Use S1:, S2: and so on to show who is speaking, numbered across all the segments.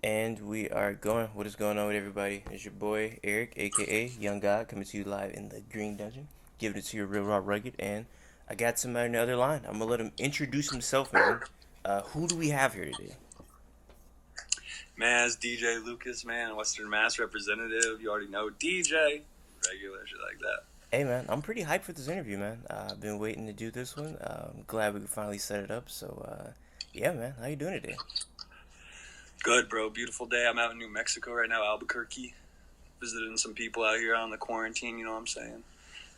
S1: And we are going. What is going on with everybody? It's your boy Eric, aka Young God, coming to you live in the Green Dungeon, giving it to you real raw, rugged. And I got somebody on the other line. I'm gonna let him introduce himself, man. Who do we have here today?
S2: Man, it's DJ Lucas, man, Western Mass representative. You already know DJ, regular shit like that.
S1: Hey, man, I'm pretty hyped for this interview, man. I've been waiting to do this one. I'm glad we could finally set it up. So, yeah, man, how you doing today?
S2: Good, bro. Beautiful day. I'm out in New Mexico right now, Albuquerque, visiting some people out here on the quarantine. You know what I'm saying?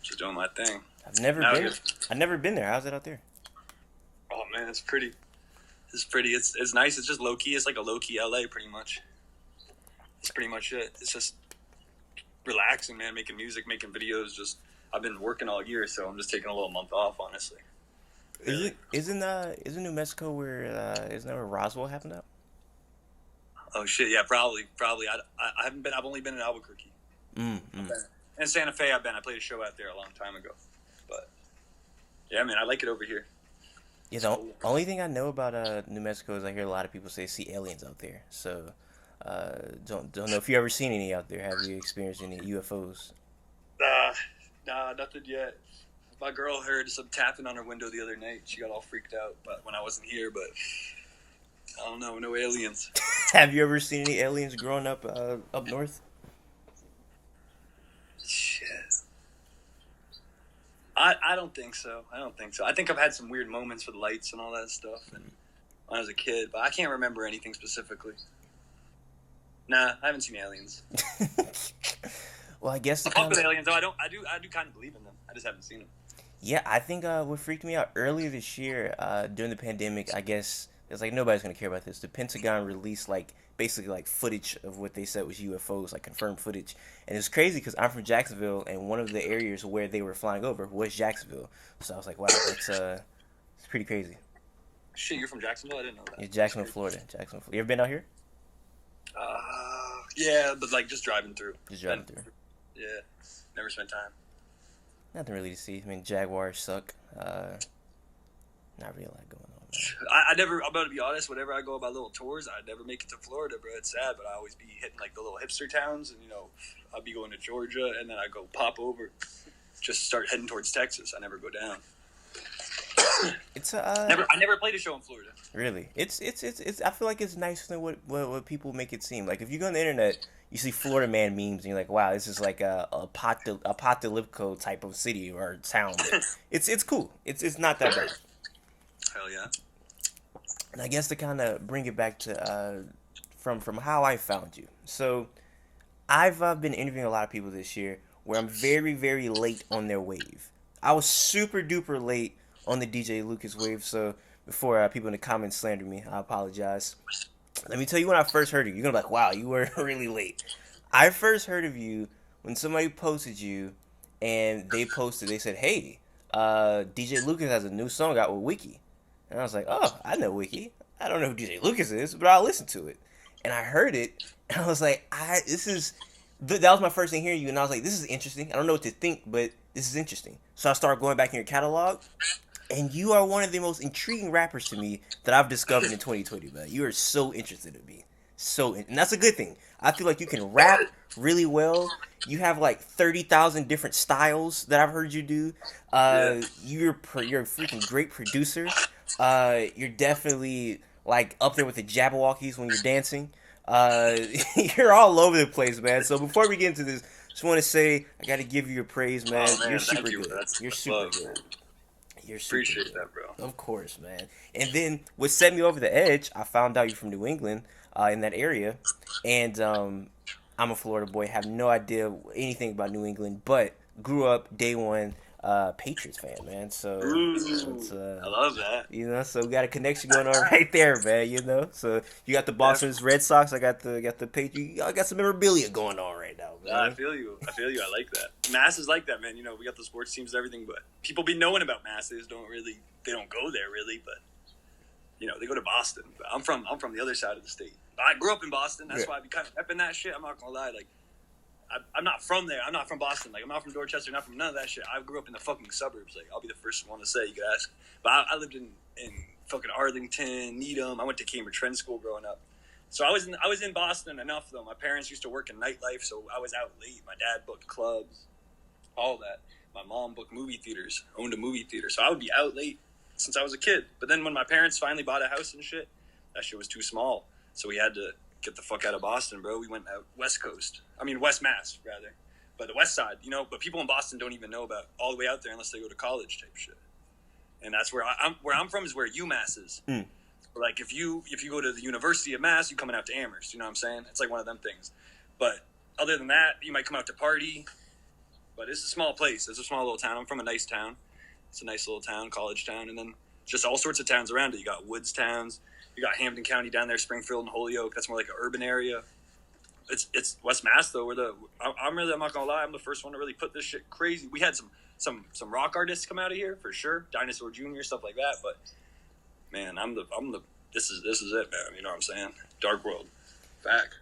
S2: Just doing my thing.
S1: I've never
S2: Now
S1: been. I've never been there. How's it out there?
S2: Oh man, it's pretty. It's pretty. It's nice. It's just low key. It's like a low key LA, pretty much. It's pretty much it. It's just relaxing, man. Making music, making videos. Just I've been working all year, so I'm just taking a little month off, honestly.
S1: Isn't New Mexico where isn't that where Roswell happened at?
S2: Oh shit, yeah, probably. I haven't been. I've only been in Albuquerque. And Santa Fe, I've been. I played a show out there a long time ago. But yeah, man, I like it over here.
S1: Yeah, the only thing I know about New Mexico is I hear a lot of people say see aliens out there. So don't know if you ever seen any out there. Have you experienced any UFOs?
S2: Nah, nothing yet. My girl heard some tapping on her window the other night. She got all freaked out, but when I wasn't here. But I don't know, no aliens.
S1: Have you ever seen any aliens growing up up north?
S2: Shit. I don't think so. I think I've had some weird moments with lights and all that stuff and when I was a kid, but I can't remember anything specifically. Nah, I haven't seen aliens.
S1: Well, I guess
S2: I fuck with aliens though. I do kind of believe in them. I just haven't seen them.
S1: Yeah, I think what freaked me out earlier this year during the pandemic, I guess it's like nobody's gonna care about this. The Pentagon released like basically like footage of what they said was UFOs, like confirmed footage, and it's crazy because I'm from Jacksonville, and one of the areas where they were flying over was Jacksonville. So I was like, wow, it's pretty crazy.
S2: Shit, you're from Jacksonville? I didn't know that.
S1: Yeah, Jacksonville, Florida. Jacksonville. Florida. You ever been out here?
S2: Yeah, but like just driving through.
S1: Just driving through.
S2: Yeah, never spent time.
S1: Nothing really to see. I mean, Jaguars suck. Not really a lot going on.
S2: I never. I'm about to be honest. Whenever I go on my little tours, I never make it to Florida, bro. It's sad, but I always be hitting like the little hipster towns, and I'll be going to Georgia, and then I go pop over, just start heading towards Texas. I never go down.
S1: It's
S2: I never played a show in Florida.
S1: Really, it's. I feel like it's nicer than what people make it seem. Like if you go on the internet, you see Florida man memes, and you're like, wow, this is like a apocalyptic type of city or town. But it's cool. It's not that bad.
S2: Hell yeah.
S1: And I guess to kind of bring it back to from how I found you. So I've been interviewing a lot of people this year where I'm very very late on their wave. I was super duper late on the DJ Lucas wave. So before people in the comments slander me, I apologize. Let me tell you when I first heard of you. You're gonna be like, wow, you were really late. I first heard of you when somebody posted you, and they said, hey, DJ Lucas has a new song out with Wiki. And I was like, oh, I know Wiki. I don't know who DJ Lucas is, but I'll listen to it. And I heard it, and I was like, that was my first thing hearing you, and I was like, this is interesting. I don't know what to think, but this is interesting. So I started going back in your catalog, and you are one of the most intriguing rappers to me that I've discovered in 2020, man. You are so interested in me. And that's a good thing. I feel like you can rap really well. You have like 30,000 different styles that I've heard you do. You're a freaking great producer. You're definitely like up there with the Jabberwockies when you're dancing. You're all over the place, man. So before we get into this, just want to say I got to give you your praise, man.
S2: Oh, man,
S1: you're super
S2: you.
S1: good.
S2: That's
S1: You're super
S2: love,
S1: good.
S2: Man.
S1: You're super
S2: Appreciate
S1: good.
S2: that, bro.
S1: Of course, man. And then what set me over the edge, I found out you're from New England, in that area, and I'm a Florida boy. Have no idea anything about New England, but grew up day one Patriots fan, man. So it's,
S2: I love that.
S1: so we got a connection going on right there, man. So you got the Boston Red Sox, I got the Patriots. I got some memorabilia going on right now, man.
S2: I feel you. I like that. Mass is like that, man. We got the sports teams and everything, but people be knowing about Mass. They don't go there really, but they go to Boston. But I'm from the other side of the state. I grew up in Boston. That's why I be kind of repping that shit. I'm not gonna lie, like. I'm not from there. I'm not from Boston. Like, I'm not from Dorchester. Not from none of that shit. I grew up in the fucking suburbs. Like, I'll be the first one to say. You could ask, but I lived in fucking Arlington, Needham. I went to Cambridge Trend School growing up. So I was in Boston enough though. My parents used to work in nightlife, so I was out late. My dad booked clubs, all that. My mom booked movie theaters, owned a movie theater, so I would be out late since I was a kid. But then when my parents finally bought a house and shit, that shit was too small, so we had to get the fuck out of Boston, bro. We went out West Coast. I mean West Mass rather, but the West Side, you know. But people in Boston don't even know about all the way out there unless they go to college type shit. And that's where I'm from is where UMass is.
S1: Mm.
S2: Like if you go to the University of Mass, you coming out to Amherst. You know what I'm saying? It's like one of them things. But other than that, you might come out to party. But it's a small place. It's a small little town. I'm from a nice town. It's a nice little town, college town, and then just all sorts of towns around it. You got woods towns. You got Hampden County down there, Springfield and Holyoke. That's more like an urban area. It's West Mass though. I'm not gonna lie. I'm the first one to really put this shit crazy. We had some rock artists come out of here for sure. Dinosaur Jr. stuff like that. But man, I'm the this is it, man. You know what I'm saying? Dark World, fact.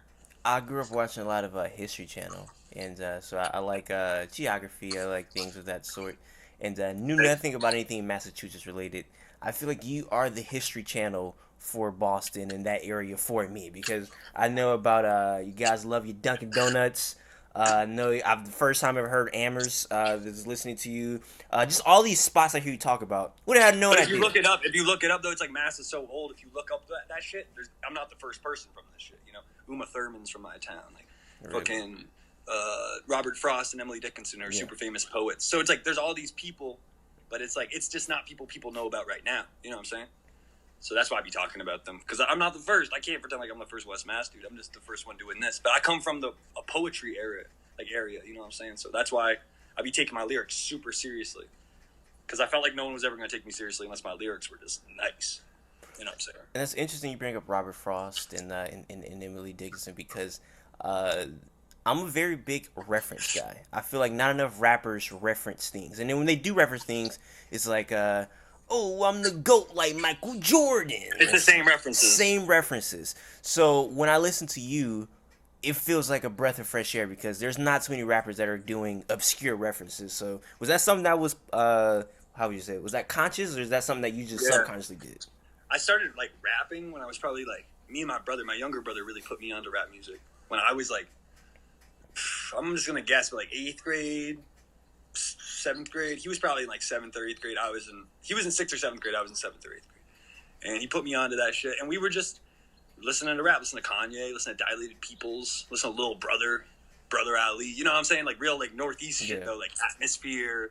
S1: I grew up watching a lot of History Channel, and so I like geography. I like things of that sort, and knew nothing about anything Massachusetts related. I feel like you are the History Channel for Boston and that area for me because I know about you guys love your Dunkin' Donuts. I know I've the first time I ever heard Amherst. Was listening to you. Just all these spots I hear you talk about. Would have had no
S2: But
S1: idea.
S2: if you look it up though, it's like Mass is so old. If you look up that shit, I'm not the first person from this shit. You know, Uma Thurman's from my town. Like
S1: Really?
S2: fucking Robert Frost and Emily Dickinson are
S1: Yeah.
S2: super famous poets. So it's like there's all these people, but it's like it's just not people know about right now. You know what I'm saying? So that's why I be talking about them because I'm not the first. I can't pretend like I'm the first West Mass dude. I'm just the first one doing this. But I come from a poetry area. You know what I'm saying? So that's why I be taking my lyrics super seriously because I felt like no one was ever going to take me seriously unless my lyrics were just nice. You know what I'm saying?
S1: And that's interesting you bring up Robert Frost and Emily Dickinson because I'm a very big reference guy. I feel like not enough rappers reference things. And then when they do reference things, it's like, oh, I'm the GOAT like Michael Jordan.
S2: It's the same references.
S1: Same references. So when I listen to you, it feels like a breath of fresh air because there's not too many rappers that are doing obscure references. So was that something that was, how would you say it? Was that conscious or is that something that you just
S2: Yeah.
S1: subconsciously did?
S2: I started like rapping when I was probably like me and my brother, my younger brother, really put me onto rap music when I was like, I'm just gonna guess, but like 8th grade, 7th grade. He was probably in like 7th or 8th grade. He was in 6th or 7th grade. I was in 7th or 8th grade, and he put me onto that shit. And we were just listening to rap, listening to Kanye, listening to Dilated Peoples, listening to Lil Brother, Brother Ali. You know what I'm saying? Like real like Northeast shit
S1: Yeah.
S2: though, like Atmosphere.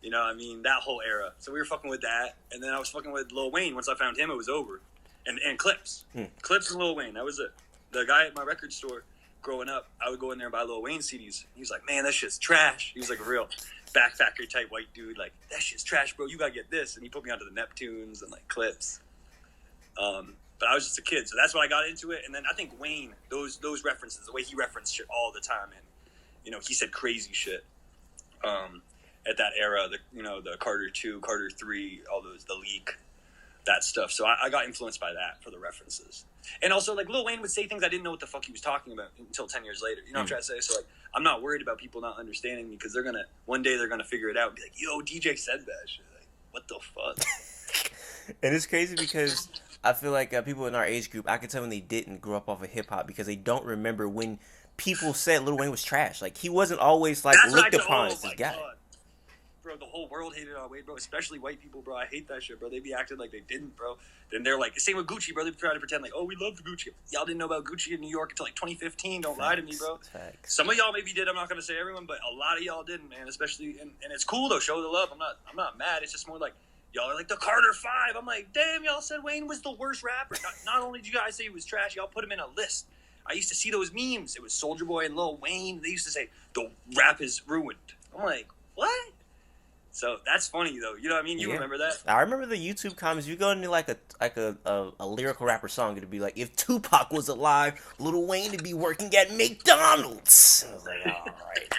S2: You know what I mean? That whole era. So we were fucking with that, and then I was fucking with Lil Wayne. Once I found him, it was over. And Clips, Clips and Lil Wayne. That was it. The guy at my record store. Growing up, I would go in there and buy Lil Wayne CDs. He was like, man, that shit's trash. He was like a real backpacker type white dude. Like, that shit's trash, bro. You gotta get this. And he put me onto the Neptunes and like Clips. But I was just a kid, so that's why I got into it. And then I think Wayne, those references, the way he referenced shit all the time, and you know, he said crazy shit at that era. The Carter 2, Carter 3, all those, the Leak, that stuff. So I got influenced by that for the references. And also, like, Lil Wayne would say things I didn't know what the fuck he was talking about until 10 years later. You know what I'm trying to say? So, like, I'm not worried about people not understanding me because one day they're going to figure it out and be like, yo, DJ said that shit. Like, what the fuck?
S1: And it's crazy because I feel like people in our age group, I could tell when they didn't grow up off of hip hop because they don't remember when people said Lil Wayne was trash. Like he wasn't always like
S2: That's
S1: looked
S2: what
S1: upon
S2: oh
S1: as this
S2: my
S1: guy.
S2: God. Bro, the whole world hated on Wayne, bro. Especially white people, bro. I hate that shit, bro. They be acting like they didn't, bro. Then they're like, same with Gucci, bro. They try to pretend like, oh, we love Gucci. Y'all didn't know about Gucci in New York until like 2015. Don't lie to me, bro.
S1: Facts.
S2: Some of y'all maybe did. I'm not gonna say everyone, but a lot of y'all didn't, man. Especially, and it's cool though. Show the love. I'm not mad. It's just more like y'all are like the Carter Five. I'm like, damn, y'all said Wayne was the worst rapper. Not only did you guys say he was trash, y'all put him in a list. I used to see those memes. It was Soulja Boy and Lil Wayne. They used to say the rap is ruined. I'm like, what? So that's funny though. You know what I mean? You remember that?
S1: I remember the YouTube comments. You go into like a lyrical rapper song, it'd be like, if Tupac was alive, Lil Wayne would be working at McDonald's. I was like, all right,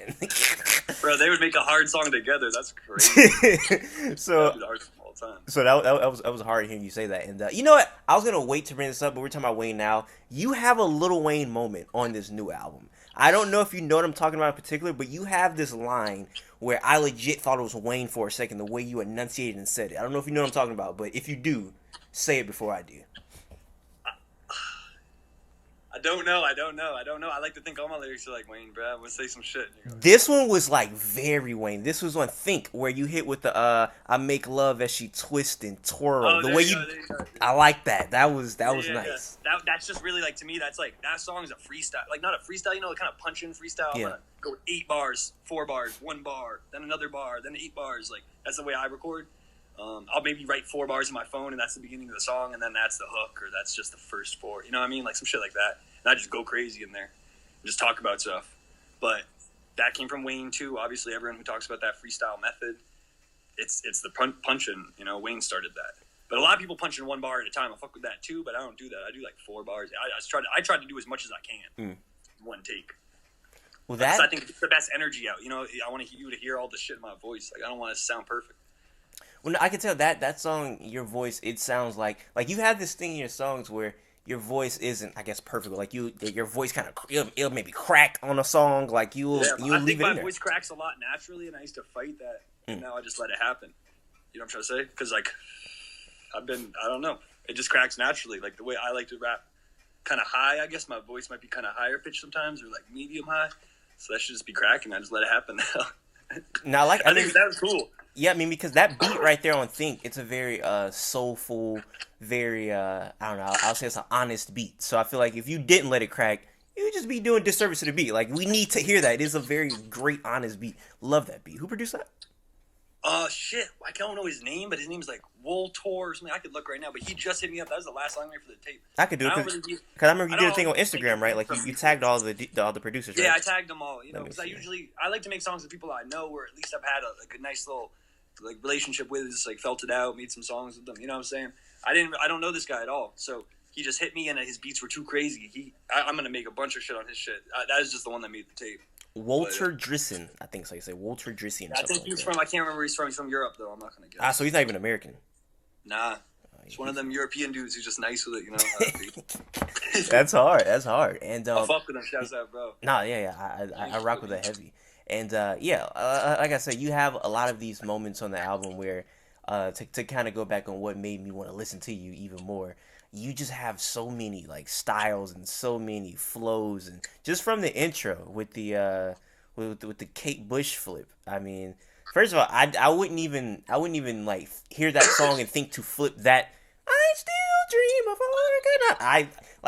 S1: man.
S2: Bro, they would make a hard song together. That's crazy.
S1: So
S2: That'd be the hardest of all time.
S1: So that was hard hearing you say that. And you know what? I was gonna wait to bring this up, but we're talking about Wayne now. You have a Lil Wayne moment on this new album. I don't know if you know what I'm talking about in particular, but you have this line where I legit thought it was Wayne for a second, the way you enunciated and said it. I don't know if you know what I'm talking about, but if you do, say it before I do.
S2: I don't know. I don't know. I don't know. I like to think all my lyrics are like Wayne, bro. I'm gonna say some shit. And you're like,
S1: This one was like very Wayne. This was on Think where you hit with the I make love as she twist and twirl.
S2: oh,
S1: The
S2: there
S1: way
S2: you
S1: you
S2: go. There you go.
S1: I like that. That
S2: Yeah,
S1: was
S2: yeah, yeah.
S1: nice.
S2: That's just really like to me. That's like that song is a freestyle, like not a freestyle. You know, kind of punch in freestyle. I'm
S1: Yeah.
S2: gonna go 8 bars, 4 bars, 1 bar, then another bar, then 8 bars. Like that's the way I record. I'll maybe write 4 bars in my phone, and that's the beginning of the song, and then that's the hook, or that's just the first four. You know what I mean? Like some shit like that. And I just go crazy in there, and just talk about stuff. But that came from Wayne too. Obviously, everyone who talks about that freestyle method, it's the punching. You know, Wayne started that. But a lot of people punch in 1 bar at a time. I fuck with that too, but I don't do that. I do like 4 bars. I try to do as much as I can. One take.
S1: Well,
S2: Because
S1: that
S2: I think it's the best energy out. You know, I want you to hear all the shit in my voice. Like I don't want it to sound perfect.
S1: well, no, I can tell that song, your voice, it sounds like you have this thing in your songs where your voice isn't, I guess, perfect. Like your voice kind of it'll maybe crack on a song. Like you'll
S2: Yeah,
S1: you'll
S2: I
S1: leave
S2: think
S1: it
S2: my
S1: in there.
S2: voice cracks a lot naturally, and I used to fight that. And now I just let it happen. You know what I'm trying to say? Because like I don't know, it just cracks naturally. Like the way I like to rap, kind of high. I guess my voice might be kind of higher pitched sometimes, or like medium high. So that should just be cracking. I just let it happen now.
S1: Now, like
S2: I think that was cool.
S1: yeah, I mean because that beat right there on Think, it's a very soulful, very I don't know, I'll say it's an honest beat. So I feel like if you didn't let it crack, you would just be doing disservice to the beat. Like we need to hear that. It is a very great, honest beat. Love that beat. Who produced that?
S2: Shit. I don't know his name, but his name's like Woltor or something. I could look right now, but he just hit me up. That was the last song I made for the tape.
S1: I could do it
S2: I don't
S1: because
S2: really
S1: I remember you
S2: I
S1: did a
S2: don't
S1: thing on
S2: always
S1: Instagram,
S2: think
S1: right? Like you tagged all the producers, right?
S2: Yeah, I tagged them all. You know,
S1: Let me
S2: because
S1: see.
S2: I like to make songs with people I know, or at least I've had a nice little like relationship with. Just like felt it out, made some songs with them. You know what I'm saying? I don't know this guy at all, so he just hit me, and his beats were too crazy. I'm gonna make a bunch of shit on his shit. That is just the one that made the tape.
S1: Walter Drissen, I think it's like you say Walter Drissen or
S2: I
S1: something
S2: think he's
S1: like
S2: from. I can't remember where he's from. He's from Europe, though. I'm not gonna guess.
S1: that. So he's not even American.
S2: Nah, it's one of them European dudes who's just nice with it. You know.
S1: That's hard. That's hard. And
S2: I fuck with him. Shouts out, bro.
S1: nah, I rock with that heavy. And like I said, you have a lot of these moments on the album where, to kind of go back on what made me want to listen to you even more. You just have so many like styles and so many flows, and just from the intro with the with the Kate Bush flip. I mean, first of all, I wouldn't even like hear that song and think to flip that. I still dream of a good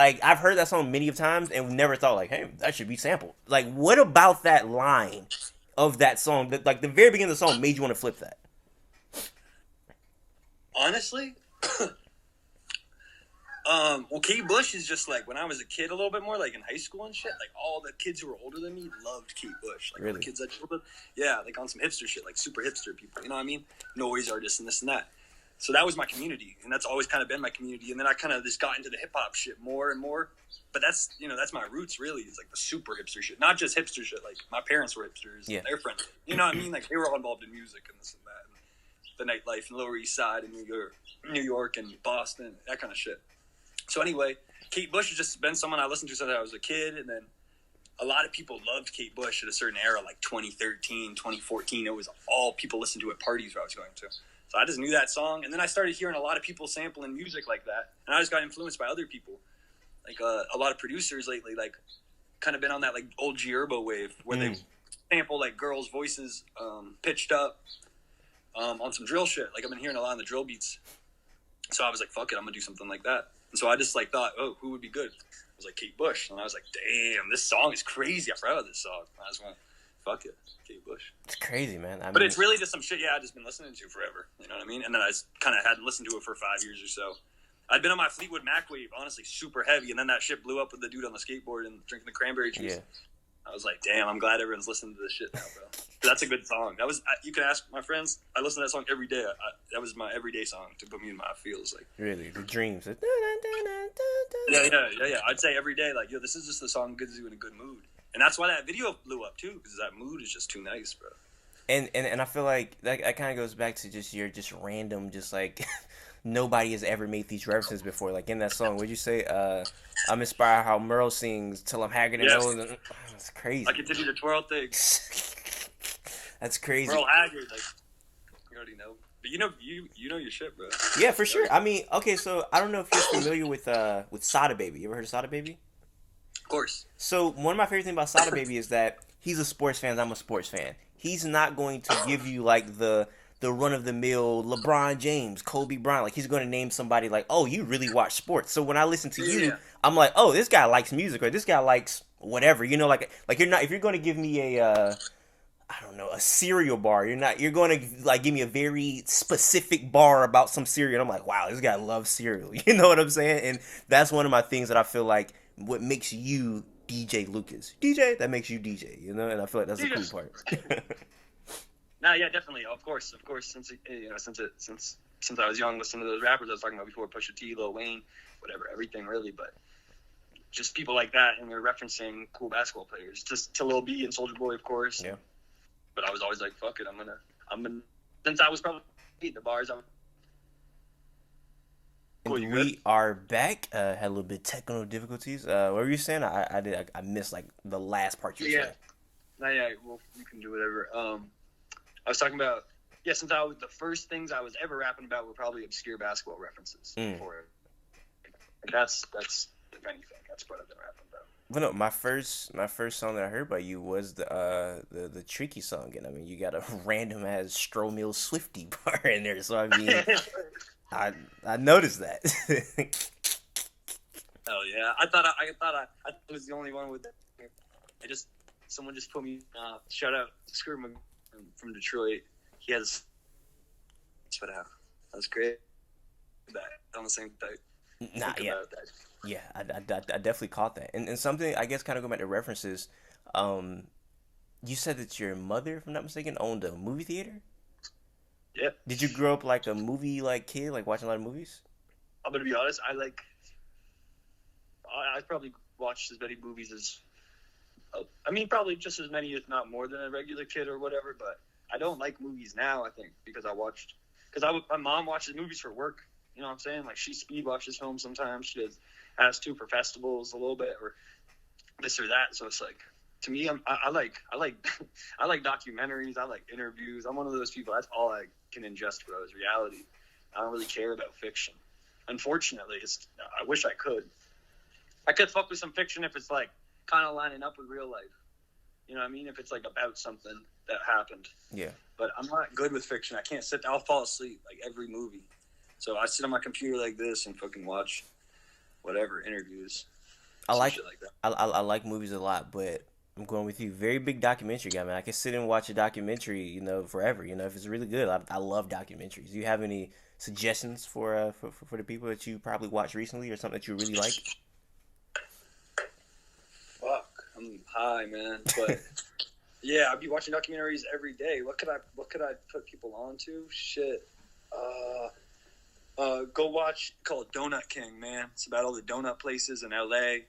S1: night. I've heard that song many of times and never thought like, hey, that should be sampled. Like, what about that line of that song that like the very beginning of the song made you want to flip that?
S2: Honestly, well, Kate Bush is just like when I was a kid, a little bit more like in high school and shit. Like all the kids who were older than me loved Kate Bush. Like all
S1: Really?
S2: the kids I grew up with, yeah, like on some hipster shit, like super hipster people. You know what I mean? Noise artists and this and that. So that was my community, and that's always kind of been my community. And then I kind of just got into the hip hop shit more and more. But that's that's my roots really. It's like the super hipster shit, not just hipster shit. Like my parents were hipsters,
S1: Yeah.
S2: and their friends. You know what I mean? Like they were all involved in music and this and that, and the nightlife in the Lower East Side in New York and Boston, that kind of shit. So anyway, Kate Bush has just been someone I listened to since I was a kid, and then a lot of people loved Kate Bush at a certain era, like 2013, 2014. It was all people listened to at parties where I was going to. So I just knew that song, and then I started hearing a lot of people sampling music like that, and I just got influenced by other people, like a lot of producers lately, like kind of been on that like old G Herbo wave where they sample like girls' voices pitched up on some drill shit. Like I've been hearing a lot of the drill beats, so I was like, fuck it, I'm gonna do something like that. And so I just like thought, oh, who would be good? I was like Kate Bush, and I was like, damn, this song is crazy. I forgot about this song. I just went, fuck it, Kate Bush.
S1: It's crazy, man.
S2: But it's really just some shit, I've just been listening to forever. You know what I mean? And then I kind of hadn't listened to it for 5 years or so. I'd been on my Fleetwood Mac wave, honestly, super heavy, and then that shit blew up with the dude on the skateboard and drinking the cranberry juice.
S1: Yeah.
S2: I was like, damn, I'm glad everyone's listening to this shit now, bro. That's a good song. You can ask my friends. I listen to that song every day. That was my everyday song to put me in my feels. Like,
S1: Really, the dreams.
S2: yeah. I'd say every day, like, yo, this is just the song gets you in a good mood, and that's why that video blew up too, because that mood is just too nice, bro.
S1: And I feel like that kind of goes back to just your just random, just like nobody has ever made these references before. Like in that song, would you say, I'm inspired how Merle sings till I'm haggard and
S2: Yes.
S1: old. That's crazy.
S2: I continue to twirl things.
S1: That's crazy.
S2: Merle Haggard, like, you already know. But you know your shit, bro.
S1: Yeah, for sure. I mean, okay, so I don't know if you're familiar with Sada Baby. You ever heard of Sada Baby?
S2: course.
S1: So one of my favorite things about Sada Baby is that he's a sports fan. I'm a sports fan. He's not going to give you like the run of the mill LeBron James, Kobe Bryant. Like he's going to name somebody like, oh, you really watch sports. So when I listen to you,
S2: Yeah.
S1: I'm like, oh, this guy likes music or this guy likes whatever. You know, like you're not if you're going to give me a I don't know, a cereal bar. You're going to like give me a very specific bar about some cereal. And I'm like, wow, this guy loves cereal. You know what I'm saying? And that's one of my things that I feel like what makes you DJ Lucas. DJ that makes you DJ, you know? And I feel like that's the cool part.
S2: No, yeah, definitely. Of course. Since I was young, listening to those rappers I was talking about before, Pusha T, Lil Wayne, whatever, everything really. But just people like that, and they're referencing cool basketball players. Just to Lil B and Soldier Boy, of course.
S1: Yeah.
S2: But I was always like, fuck it, I'm gonna. Since I was probably the bars, I'm. Cool, you good?
S1: We are back. Had a little bit of technical difficulties. What were you saying? I missed like the last part you were
S2: Yeah.
S1: saying.
S2: No, yeah. Well, you can do whatever. I was talking about. Yeah, since I was the first things I was ever rapping about were probably obscure basketball references. For it. Like that's if anything, that's what I've been rapping about.
S1: But no, my first song that I heard by you was the tricky song, and I mean you got a random ass Stromil Swifty bar in there, so I mean I noticed that.
S2: Oh yeah, I was the only one with that. I just someone just put me. Shout out Screw from Detroit. He has. But that was great. That on the same day.
S1: Nah,
S2: Think
S1: yeah,
S2: about that.
S1: yeah, I definitely caught that, and something I guess kind of going back to references. Um, you said that your mother, if I'm not mistaken, owned a movie theater.
S2: Yep.
S1: Did you grow up like a movie like kid, like watching a lot of movies?
S2: I'm gonna be honest. I probably watched as many movies as. I mean, probably just as many, if not more, than a regular kid or whatever. But I don't like movies now. I think because my mom watches movies for work. You know what I'm saying? Like she speed watches films sometimes. She has to for festivals a little bit or this or that. So it's like to me, I like I like documentaries. I like interviews. I'm one of those people. That's all I can ingest, bro. Is reality. I don't really care about fiction. Unfortunately, I wish I could. I could fuck with some fiction if it's like kind of lining up with real life. You know what I mean? If it's like about something that happened.
S1: Yeah.
S2: But I'm not good with fiction. I can't sit. I'll fall asleep like every movie. So I sit on my computer like this and fucking watch whatever interviews.
S1: I like
S2: Shit like that.
S1: I like movies a lot, but I'm going with you. Very big documentary guy, man. I can sit and watch a documentary, forever. If it's really good. I love documentaries. Do you have any suggestions for the people that you probably watched recently or something that you really like?
S2: Fuck, I'm high, man. But yeah, I'd be watching documentaries every day. What could I put people on to? Shit. Go watch called Donut King, man. It's about all the donut places in LA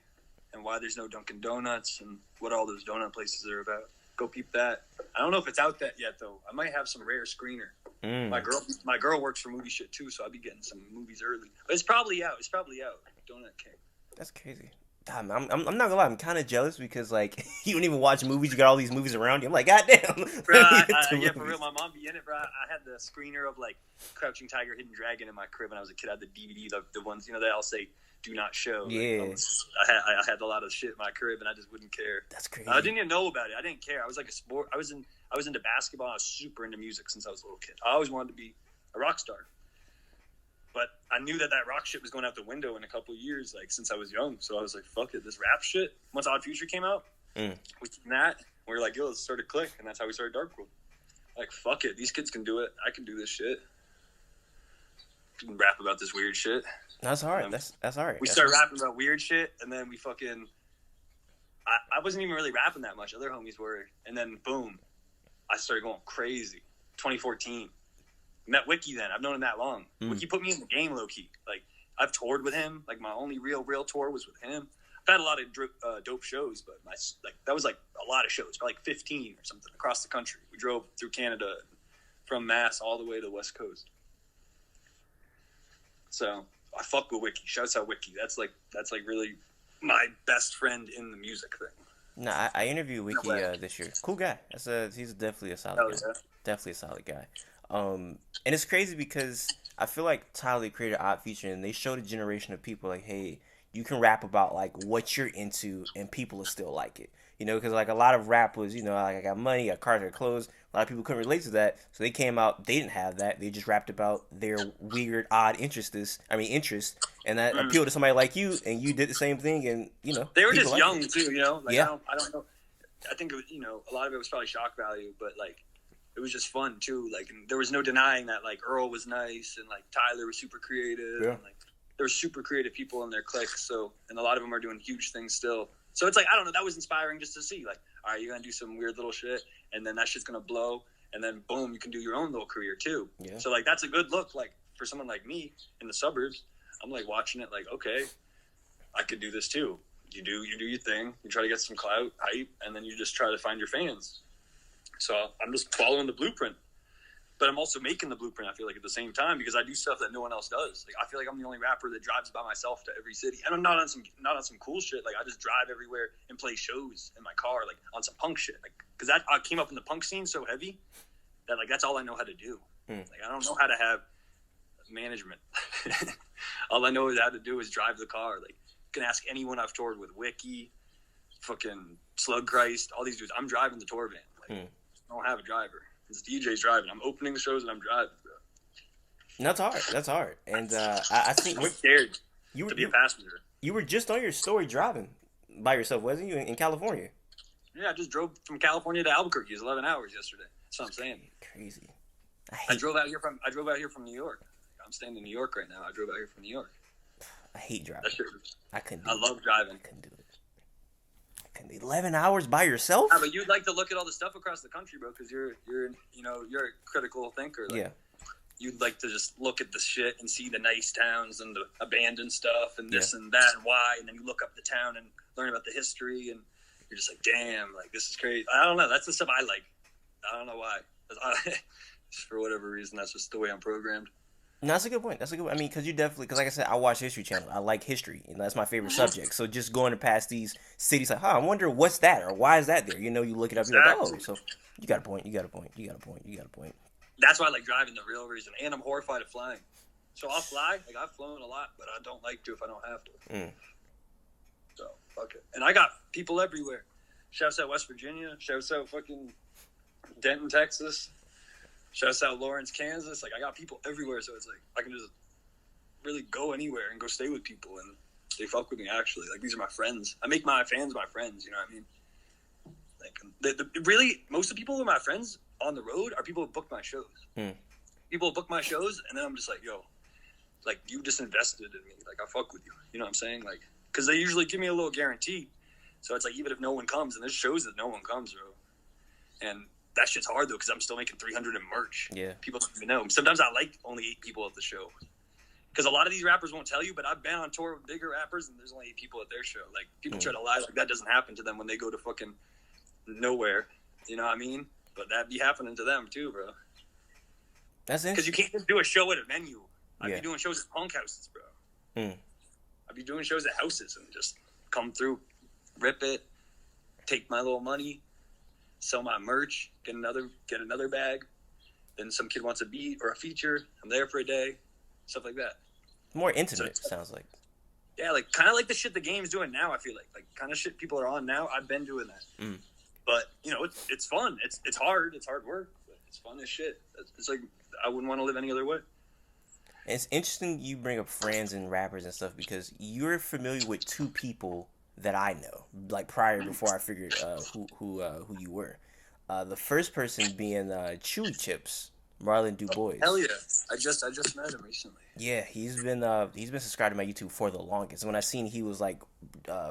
S2: and why there's no Dunkin' Donuts and what all those donut places are about. Go peep that. I don't know if it's out that yet though. I might have some rare screener. My girl works for movie shit too, so I'll be getting some movies early. But it's probably out. Donut King.
S1: That's crazy. God, I'm not gonna lie, I'm kind of jealous because like you don't even watch movies. You got all these movies around you. I'm like, goddamn.
S2: Bro, yeah, for real. My mom be in it, bro. I had the screener of like Crouching Tiger, Hidden Dragon in my crib when I was a kid. I had the DVD, the ones they all say do not show.
S1: Yeah.
S2: Like, I had a lot of shit in my crib, and I just wouldn't care.
S1: That's crazy.
S2: I didn't even know about it. I didn't care. I was like a sport. I was into basketball. I was super into music since I was a little kid. I always wanted to be a rock star. But I knew that rock shit was going out the window in a couple of years, like since I was young. So I was like, "Fuck it, this rap shit." Once Odd Future came out, we were like, "Yo, let's start a click," and that's how we started Dark World. Like, fuck it, these kids can do it. I can do this shit. I can rap about this weird shit.
S1: That's all right. That's all right.
S2: We started rapping about weird shit, and then we fucking. I wasn't even really rapping that much. Other homies were, and then boom, I started going crazy. 2014. Met Wiki then. I've known him that long. Wiki put me in the game low key. Like I've toured with him. Like my only real tour was with him. I've had a lot of dope shows, but that was like a lot of shows, probably like 15 or something across the country. We drove through Canada, from Mass all the way to the West Coast. So I fuck with Wiki. Shouts out Wiki. That's like really my best friend in the music thing.
S1: No, I interviewed Wiki this year. Cool guy. He's definitely a solid guy.
S2: Yeah.
S1: Definitely a solid guy. And it's crazy because I feel like Tyler created Odd Future, and they showed a generation of people like, hey, you can rap about like what you're into and people will still like it. You know, because like a lot of rap was, you know, like I got money, I got cars, I got clothes. A lot of people couldn't relate to that, so they came out. They didn't have that. They just rapped about their weird, odd interests, and that
S2: Mm.
S1: appealed to somebody like you, and you did the same thing, and you know,
S2: They were
S1: people
S2: just
S1: liked
S2: young
S1: it.
S2: too, you know. Like
S1: Yeah,
S2: I don't know. I think it was, you know, a lot of it was probably shock value, but like it was just fun too. Like, and there was no denying that like Earl was nice and like Tyler was super creative,
S1: yeah,
S2: and like there were super creative people in their cliques. So, and a lot of them are doing huge things still. So it's like I don't know. That was inspiring just to see. Like, all right, you're gonna do some weird little shit, and then that shit's gonna blow, and then boom, you can do your own little career too.
S1: yeah.
S2: So like that's a good look. Like for someone like me in the suburbs, I'm like watching it like, okay, I could do this too. You do your thing. You try to get some clout, hype, and then you just try to find your fans. So I'm just following the blueprint, but I'm also making the blueprint. I feel like at the same time because I do stuff that no one else does. Like I feel like I'm the only rapper that drives by myself to every city, and I'm not on some cool shit. Like I just drive everywhere and play shows in my car, like on some punk shit. Like because that I came up in the punk scene so heavy that like that's all I know how to do. Like I don't know how to have management. All I know how to do is drive the car. Like you can ask anyone I've toured with, Wiki, fucking Slug Christ, all these dudes. I'm driving the tour van. Like I don't have a driver. This DJ's driving. I'm opening the shows and I'm driving, bro.
S1: And that's hard. That's hard. And I think
S2: I'm scared
S1: you were
S2: to be a passenger.
S1: you were just on your story driving by yourself, wasn't you, in California?
S2: Yeah, I just drove from California to Albuquerque. It was 11 hours yesterday. That's what I'm saying.
S1: Crazy.
S2: I drove out here from New York. I'm staying in New York right now. I drove out here from New York.
S1: I hate driving.
S2: That shit,
S1: I couldn't.
S2: I love driving.
S1: I couldn't do it. I couldn't. 11 hours by yourself?
S2: Yeah, but you'd like to look at all the stuff across the country, bro, because you're a critical thinker. Like,
S1: Yeah.
S2: You'd like to just look at the shit and see the nice towns and the abandoned stuff and this and that and why, and then you look up the town and learn about the history, and you're just like, damn, like this is crazy. I don't know. That's the stuff I like. I don't know why. Just for whatever reason, that's just the way I'm programmed.
S1: No, that's a good point. That's a good. I mean, because you definitely, because like I said, I watch History Channel. I like history. You know, that's my favorite subject. So just going past these cities, like, I wonder what's that or why is that there? You know, you look it up, you're like, oh, so you got a point. You got a point. You got a point. You got a point.
S2: That's why I like driving. The real reason, and I'm horrified of flying. So I'll fly. Like I've flown a lot, but I don't like to if I don't have to. So fuck it. And I got people everywhere. Shouts out West Virginia. Shouts out fucking Denton, Texas. Shouts out Lawrence, Kansas. Like I got people everywhere, so it's like I can just really go anywhere and go stay with people, and they fuck with me. Actually, like these are my friends. I make my fans my friends. You know what I mean? Like really, most of the people who are my friends on the road are people who book my shows. People who book my shows, and then I'm just like, yo, like you just invested in me. Like I fuck with you. You know what I'm saying? Like because they usually give me a little guarantee. So it's like even if no one comes, and there's shows that no one comes, bro, and that shit's hard though because I'm still making 300 in merch.
S1: Yeah,
S2: people don't even know. Sometimes I like only 8 people at the show because a lot of these rappers won't tell you. But I've been on tour with bigger rappers, and there's only 8 people at their show. Like people try to lie like that doesn't happen to them when they go to fucking nowhere. You know what I mean? But that be happening to them too, bro.
S1: that's
S2: Because you can't just do a show at a venue. I'd be doing shows at punk houses, bro. I'd be doing shows at houses and just come through, rip it, take my little money, sell my merch, get another bag. Then some kid wants a beat or a feature. I'm there for a day, stuff like that.
S1: More intimate, sounds like.
S2: Yeah, like kind of like the shit the game's doing now. I feel like kind of shit people are on now. I've been doing that, but you know it's fun. It's hard. It's hard work, but it's fun as shit. It's like I wouldn't want to live any other way.
S1: And it's interesting you bring up friends and rappers and stuff because you're familiar with 2 people that I know, like before I figured who you were. The first person being Chewy Chips, Marlon DuBois.
S2: Hell yeah! I just met him recently.
S1: Yeah, he's been subscribed to my YouTube for the longest. And when I seen he was like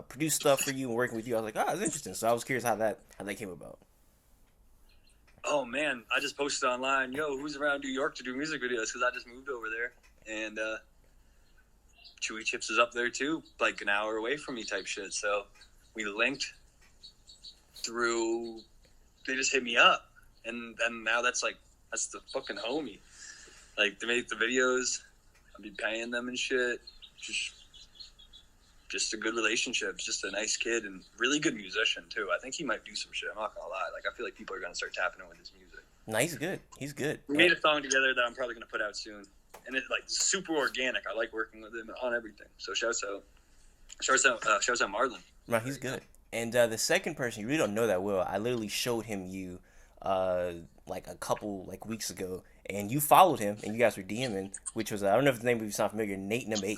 S1: produce stuff for you and working with you, I was like, oh, that's interesting. So I was curious how that came about.
S2: Oh man, I just posted online, yo, who's around New York to do music videos? Because I just moved over there, and Chewy Chips is up there too, like an hour away from me type shit. So we linked through. They just hit me up, and then now that's the fucking homie. Like they make the videos, I'll be paying them and shit. Just a good relationship. Just a nice kid and really good musician too. I think he might do some shit. I'm not gonna lie. Like I feel like people are gonna start tapping in with his music.
S1: No, he's good. He's good.
S2: We made a song together that I'm probably gonna put out soon, and it's like super organic. I like working with him on everything. So shouts out. Shouts out Marlon.
S1: No,
S2: There
S1: he's
S2: you go.
S1: good. And the second person, you really don't know that well. I literally showed him you, uh, like a couple like weeks ago, and you followed him, and you guys were DMing, which was I don't know if the name would sound familiar. Nate number 8.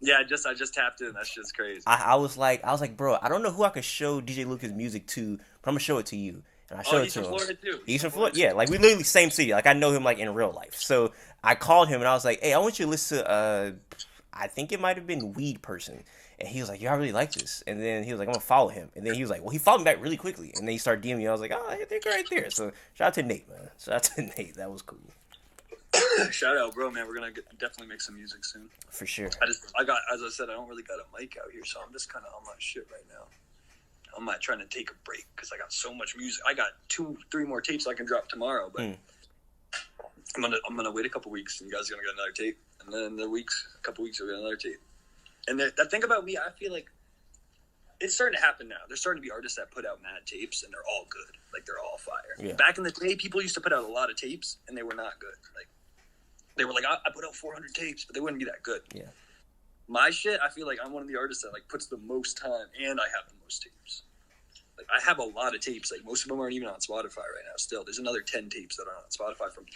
S2: Yeah, I just tapped in. That shit's crazy.
S1: I was like, bro, I don't know who I could show DJ Lucas music to, but I'm gonna show it to you, and I
S2: Oh,
S1: showed it
S2: he's from
S1: to him.
S2: Florida too. He's
S1: He's
S2: from
S1: from
S2: Florida
S1: Florida,
S2: too.
S1: yeah. Like we literally same city. Like I know him like in real life. So I called him and I was like, hey, I want you to listen to I think it might have been Weed Person, and he was like, yo, I really like this. And then he was like, I'm gonna follow him. And then he was like, well, he followed me back really quickly, and then he started DMing me. I was like, oh, they're right there. So shout out to Nate, man. Shout out to Nate. That was cool
S2: Shout out, bro, man. We're gonna definitely make some music soon.
S1: for sure.
S2: I got, as I said, I don't really got a mic out here, so I'm just kind of on my shit right now. I'm not trying to take a break because I got so much music. I got 3 more tapes I can drop tomorrow, but I'm gonna wait a couple weeks, and you guys are gonna get another tape, and then a couple weeks, we'll get another tape. And the thing about me, I feel like it's starting to happen now. There's starting to be artists that put out mad tapes, and they're all good. Like they're all fire.
S1: Yeah.
S2: Back in the day, people used to put out a lot of tapes, and they were not good. Like they were like, I put out 400 tapes, but they wouldn't be that good.
S1: Yeah.
S2: My shit, I feel like I'm one of the artists that like puts the most time, and I have the most tapes. Like I have a lot of tapes. Like most of them aren't even on Spotify right now. Still, there's another 10 tapes that are on Spotify from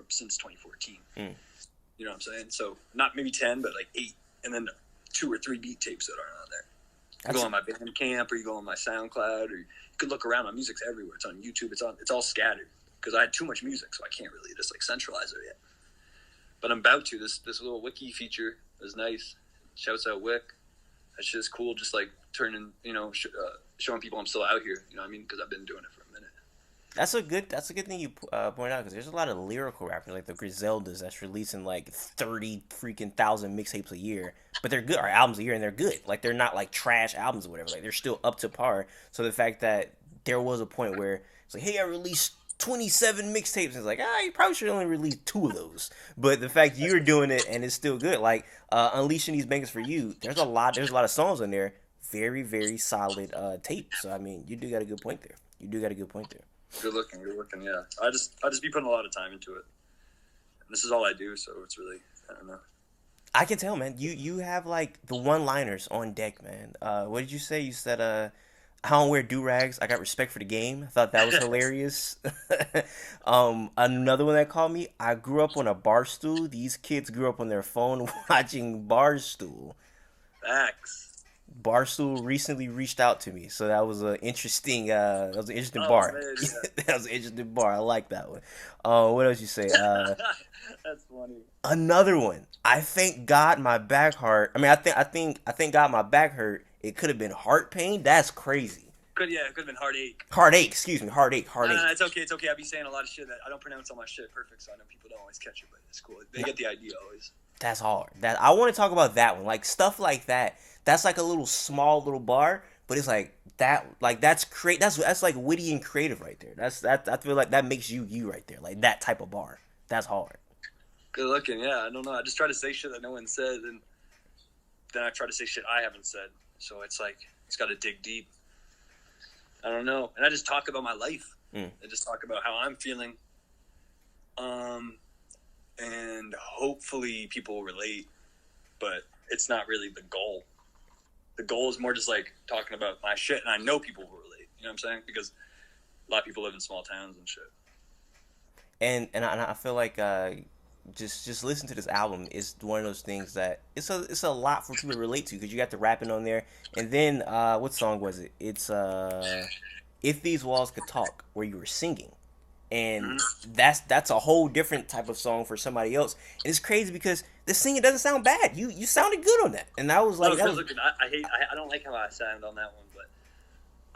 S2: since 2014. You know what I'm saying? So not maybe 10, but like 8, and then 2 or 3 beat tapes that aren't on there. You go on my Bandcamp, or you go on my SoundCloud, or you could look around. My music's everywhere. It's on YouTube. It's all scattered because I had too much music, so I can't really just like centralize it yet. But I'm about to. This little Wiki feature is nice. Shouts out Wick. That shit's cool. Just like turning, showing people I'm still out here. You know what I mean? Because I've been doing it for a minute.
S1: That's a good thing you point out because there's a lot of lyrical rappers like the Griseldas that's releasing like 30 freaking thousand mixtapes a year, but they're good, or albums a year, and they're good. Like they're not like trash albums or whatever. Like they're still up to par. So the fact that there was a point where it's like, hey, I released 27 mixtapes, and it's like, you probably should only release 2 of those. But the fact you're doing it and it's still good, like unleashing these bangers for you, there's a lot of songs on there, very very solid tape. So I mean, you do got a good point there. You do got a good point there.
S2: Good looking. Yeah. I just be putting a lot of time into it. And this is all I do, so it's really, I don't know.
S1: I can tell, man. You have like the one-liners on deck, man. What did you say? You said, "I don't wear do rags. I got respect for the game." I thought that was hilarious. Another one that called me. I grew up on a bar stool. These kids grew up on their phone watching Barstool.
S2: Facts.
S1: Barstool recently reached out to me, so that was an interesting. That was an interesting
S2: Oh
S1: bar.
S2: man, yeah.
S1: That was an interesting bar. I like that one. What else you say?
S2: That's funny.
S1: Another one. I thank God my back hurt. I mean, I thank God my back hurt. It could have been heart pain. That's crazy.
S2: It could have been heartache.
S1: Heartache. Excuse me. Heartache.
S2: No, it's okay. It's okay. I be saying a lot of shit that I don't pronounce all my shit perfect, so I know people don't always catch it, but it's cool. They get the idea always.
S1: That's hard. That I want to talk about that one. Like stuff like that. That's like a little small little bar, but it's like that. Like that's like witty and creative right there. I feel like that makes you right there. Like that type of bar. That's hard.
S2: Good looking, yeah. I don't know. I just try to say shit that no one said, and then I try to say shit I haven't said. So it's like it's got to dig deep. I don't know, and I just talk about my life. I just talk about how I'm feeling, and hopefully people relate. But it's not really the goal. The goal is more just like talking about my shit, and I know people will relate. You know what I'm saying? Because a lot of people live in small towns and shit.
S1: And I feel like just listen to this album is one of those things that it's a lot for people to relate to because you got the rapping on there, and then what song was it? It's If These Walls Could Talk, where you were singing, and that's a whole different type of song for somebody else. And it's crazy because the singing doesn't sound bad. You sounded good on that, and I was like,
S2: no, look, I don't like how I sound on that one, but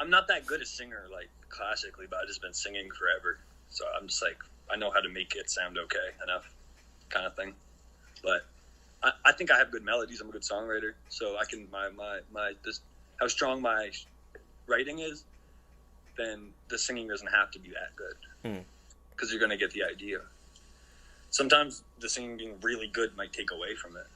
S2: I'm not that good a singer like classically, but I've just been singing forever, so I'm just like I know how to make it sound okay enough, kind of thing. But I think I have good melodies. I'm a good songwriter, so I can my this how strong my writing is. Then the singing doesn't have to be that good because you're gonna get the idea. Sometimes the singing being really good might take away from it.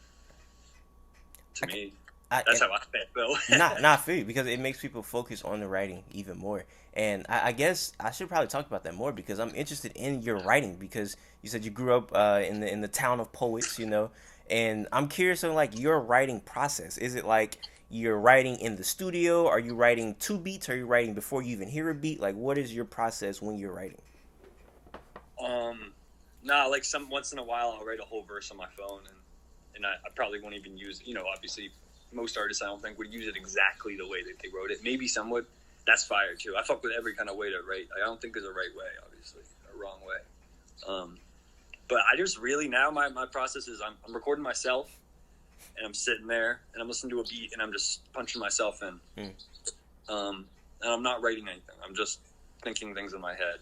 S2: To me, that's how I feel, though.
S1: not for you because it makes people focus on the writing even more. And I guess I should probably talk about that more because I'm interested in your writing because you said you grew up in the town of poets, and I'm curious on like your writing process. Is it like you're writing in the studio? Are you writing two beats? Are you writing before you even hear a beat? Like, what is your process when you're writing?
S2: Um, nah, like some once in a while I'll write a whole verse on my phone, and I probably won't even use. Obviously, most artists I don't think would use it exactly the way that they wrote it. Maybe some would. That's fire too. I fuck with every kind of way to write. I don't think there's a right way, obviously, a wrong way. But I just really now my process is I'm recording myself, and I'm sitting there and I'm listening to a beat and I'm just punching myself in. And I'm not writing anything. I'm just thinking things in my head,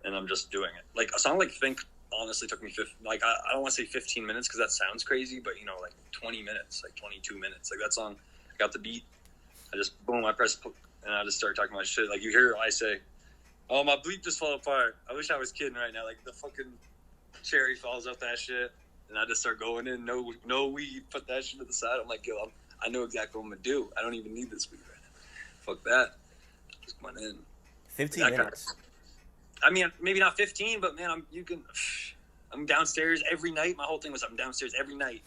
S2: and I'm just doing it. Like a song like Think honestly took me I don't want to say 15 minutes because that sounds crazy, but like 20 minutes, like 22 minutes. Like that song, I got the beat, I just boom, I press and I just start talking about shit. Like you hear I say, "Oh, my bleep just fell apart. I wish I was kidding right now." Like the fucking cherry falls off that shit, and I just start going in. No weed. Put that shit to the side. I'm like, yo, I know exactly what I'm gonna do. I don't even need this weed right now. Fuck that. Just come on in.
S1: 15 minutes.
S2: I mean, maybe not 15, but man, I'm downstairs every night. My whole thing was I'm downstairs every night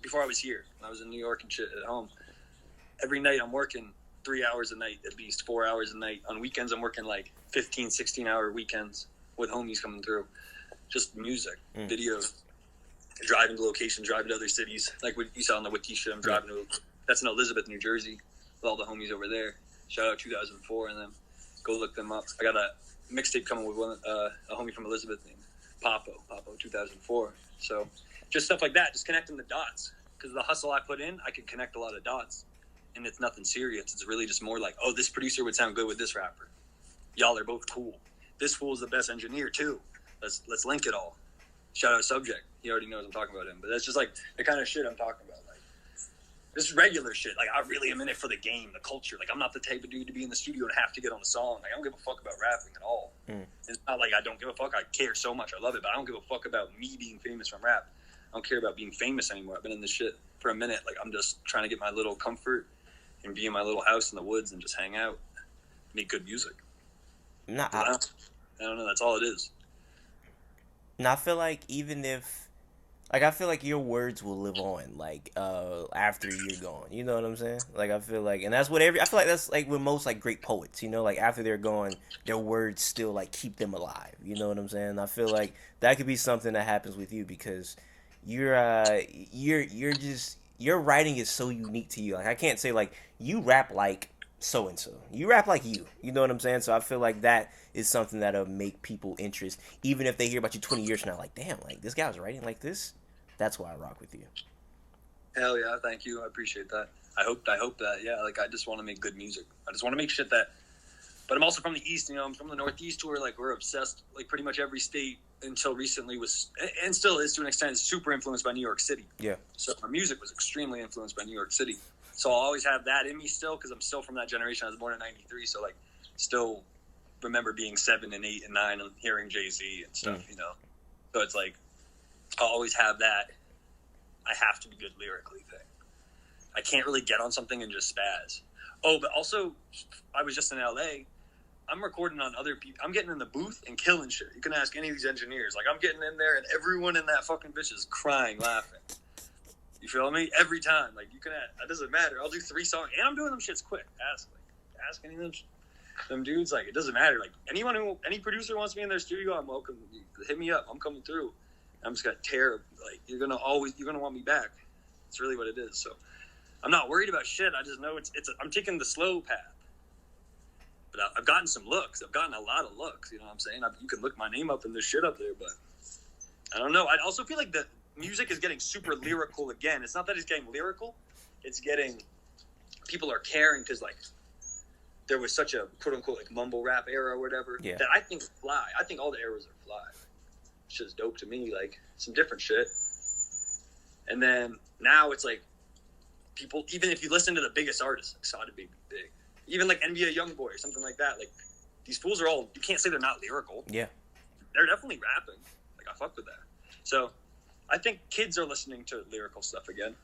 S2: before I was here. When I was in New York and shit at home. Every night I'm working 3 hours a night, at least 4 hours a night. On weekends, I'm working like 15, 16-hour weekends with homies coming through. Just music, videos, driving to locations, driving to other cities. Like what you saw on the Wiki shit, I'm driving to, that's in Elizabeth, New Jersey, with all the homies over there. Shout out 2004 and them. Go look them up. I got a mixtape coming with a homie from Elizabeth named Papo 2004. So just stuff like that, just connecting the dots. Because the hustle I put in, I could connect a lot of dots. And it's nothing serious. It's really just more like, oh, this producer would sound good with this rapper. Y'all are both cool. This fool's the best engineer too. Let's link it all. Shout out Subject. He already knows I'm talking about him. But that's just like the kind of shit I'm talking about. Like this regular shit. Like I really am in it for the game, the culture. Like I'm not the type of dude to be in the studio and have to get on a song. Like I don't give a fuck about rapping at all. It's not like I don't give a fuck. I care so much. I love it, but I don't give a fuck about me being famous from rap. I don't care about being famous anymore. I've been in this shit for a minute. Like I'm just trying to get my little comfort and be in my little house in the woods and just hang out, make good music. I don't know. That's all it is.
S1: I feel like even if, like, I feel like your words will live on, like, after you're gone. You know what I'm saying? Like, I feel like, and that's what I feel like that's, like, with most, like, great poets, like, after they're gone, their words still, like, keep them alive. You know what I'm saying? I feel like that could be something that happens with you because you're just, your writing is so unique to you. Like, I can't say, like, you rap like so and so. You rap like you. You know what I'm saying? So I feel like that is something that'll make people interest, even if they hear about you 20 years from now. Like, damn, like this guy was writing like this. That's why I rock with you.
S2: Hell yeah, thank you. I appreciate that. I hope that, yeah. Like I just want to make good music. I just want to make shit that. But I'm also from the East. I'm from the Northeast, where like we're obsessed. Like pretty much every state until recently was, and still is to an extent, is super influenced by New York City.
S1: Yeah.
S2: So our music was extremely influenced by New York City. So I'll always have that in me still because I'm still from that generation. I was born in '93, so like still remember being 7 and 8 and 9 and hearing Jay-Z and stuff, So it's like I'll always have that. I have to be good lyrically thing. I can't really get on something and just spaz. Oh, but also I was just in LA. I'm recording on other people. I'm getting in the booth and killing shit. You can ask any of these engineers. Like I'm getting in there and everyone in that fucking bitch is crying, laughing. You feel me? Every time. Like, you can add, it doesn't matter. I'll do 3 songs. And I'm doing them shits quick. Ask any of them dudes. Like, it doesn't matter. Like, any producer wants me in their studio, I'm welcome. Hit me up. I'm coming through. I'm just going to tear. Like, you're going to want me back. It's really what it is. So, I'm not worried about shit. I just know I'm taking the slow path. But I've gotten some looks. I've gotten a lot of looks. You know what I'm saying? You can look my name up and there's shit up there, but I don't know. I also feel like the music is getting super lyrical again. It's not that it's getting lyrical. It's getting, people are caring because like there was such a quote unquote like mumble rap era or whatever that I think fly. I think all the eras are fly. It's just dope to me. Like some different shit. And then now it's like people, even if you listen to the biggest artists, like Sada Baby Big, even like NBA Youngboy or something like that, like these fools are all, you can't say they're not lyrical.
S1: Yeah.
S2: They're definitely rapping. Like I fuck with that. So I think kids are listening to lyrical stuff again.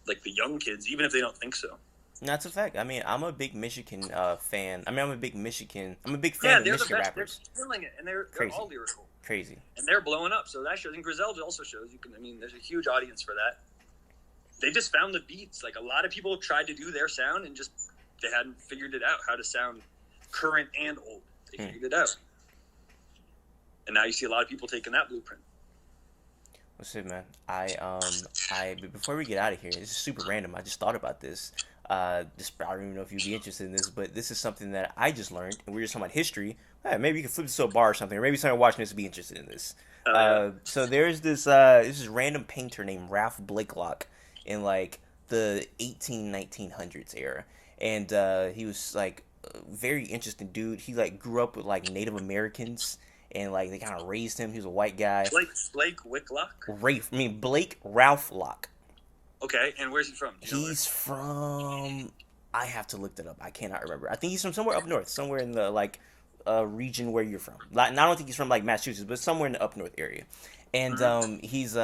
S2: Like the young kids, even if they don't think so.
S1: That's a fact. I mean, I'm a big Michigan fan. I mean, I'm a big fan of Michigan rappers.
S2: They're killing it, and they're all lyrical.
S1: Crazy.
S2: And they're blowing up, so that shows. And Griselda also shows. There's a huge audience for that. they just found the beats. Like a lot of people tried to do their sound and just they hadn't figured it out how to sound current and old. They figured it out, and now you see a lot of people taking that blueprint.
S1: What's it, man? But before we get out of here, this is super random. I just thought about this. I don't even know if you'd be interested in this, but this is something that I just learned, and we're just talking about history. Maybe you can flip this to a bar or something, or maybe someone watching this would be interested in this. So there's this random painter named Ralph Blakelock in like the 1900s era, and he was like a very interesting dude. He like grew up with like Native Americans, and like they kind of raised him. He was a white guy.
S2: Blake Wicklock.
S1: Blake Ralph Lock.
S2: Okay, and where's he from?
S1: He's from. I have to look that up. I cannot remember. I think he's from somewhere up north, somewhere in the like region where you're from. Like, I don't think he's from like Massachusetts, but somewhere in the up north area. And he's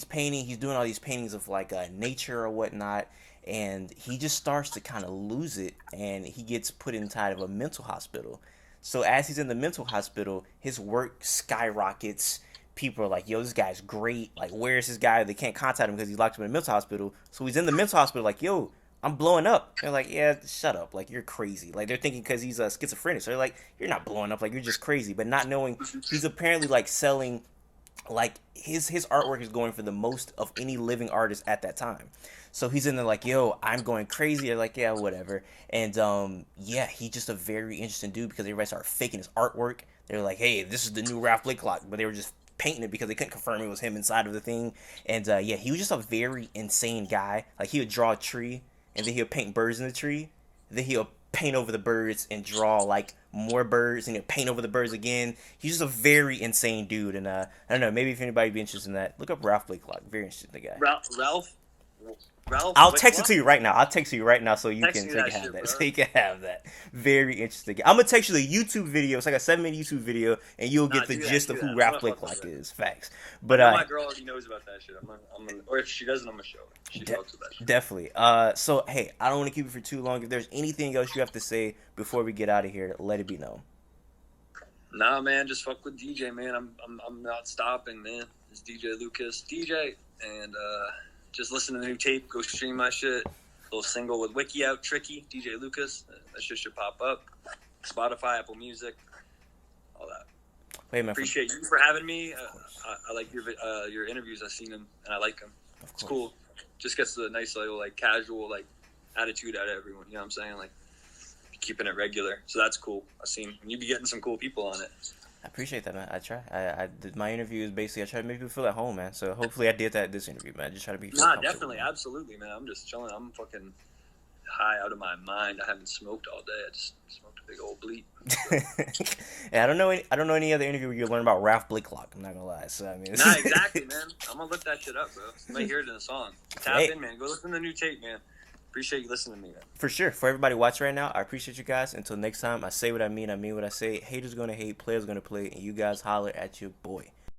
S1: painting. He's doing all these paintings of like nature or whatnot, and he just starts to kind of lose it, and he gets put inside of a mental hospital. So as he's in the mental hospital, his work skyrockets. People are like, yo, this guy's great. Like, where's this guy? They can't contact him because he's locked up in a mental hospital. So he's in the mental hospital like, yo, I'm blowing up. They're like, yeah, shut up. Like, you're crazy. Like, they're thinking because he's schizophrenic. So they're like, you're not blowing up. Like, you're just crazy. But not knowing he's apparently, like, selling, like, his artwork is going for the most of any living artist at that time. So he's in there like, yo, I'm going crazy. They're like, yeah, whatever. And, yeah, he's just a very interesting dude because everybody started faking his artwork. They were like, hey, this is the new Ralph Blakelock. But they were just painting it because they couldn't confirm it was him inside of the thing. And yeah, he was just a very insane guy. Like, he would draw a tree, and then he'll paint birds in the tree. Then he'll paint over the birds and draw like more birds, and he'll paint over the birds again. He's just a very insane dude. And I don't know, maybe if anybody be interested in that, look up Ralph Blakelock. Very interesting guy.
S2: Ralph.
S1: I'll text it to you right now. I'll text you right now so you can have that.
S2: Bro.
S1: So you can have that. Very interesting. I'm gonna text you the YouTube video. It's like a 7-minute YouTube video, and you'll get the gist of who Ralph Blakelock is. Facts. But
S2: my girl already knows about that shit. Or if she doesn't, I'm gonna show her. She talks about that shit.
S1: Definitely. So hey, I don't want to keep it for too long. If there's anything else you have to say before we get out of here, let it be known.
S2: Nah, man, just fuck with DJ, man. I'm not stopping, man. It's DJ Lucas, DJ, and just listen to the new tape. Go stream my shit. Little single with Wiki out, Tricky, DJ Lucas. That shit should pop up. Spotify, Apple Music, all that.
S1: Wait, man,
S2: appreciate you for having me. I like your interviews. I've seen them and I like them. It's cool. Just gets the nice little like casual like attitude out of everyone. You know what I'm saying? Like keeping it regular. So that's cool. I've seen you be getting some cool people on it.
S1: I appreciate that, man. I try. I did my interview is basically I try to make people feel at home, man. So hopefully I did that this interview, man. I just try to be.
S2: Definitely, absolutely, man. I'm just chilling. I'm fucking high out of my mind. I haven't smoked all day. I just smoked a big old bleep. So.
S1: Yeah, I don't know any other interview where you learn about Ralph Blakelock. I'm not gonna lie. So I mean,
S2: nah, exactly, man. I'm gonna look that shit up, bro. You might hear it in a song. Tap in, man. Go listen to the new tape, man. Appreciate you listening to me, man.
S1: For sure. For everybody watching right now, I appreciate you guys. Until next time, I say what I mean what I say. Haters gonna hate, players gonna play, and you guys holler at your boy.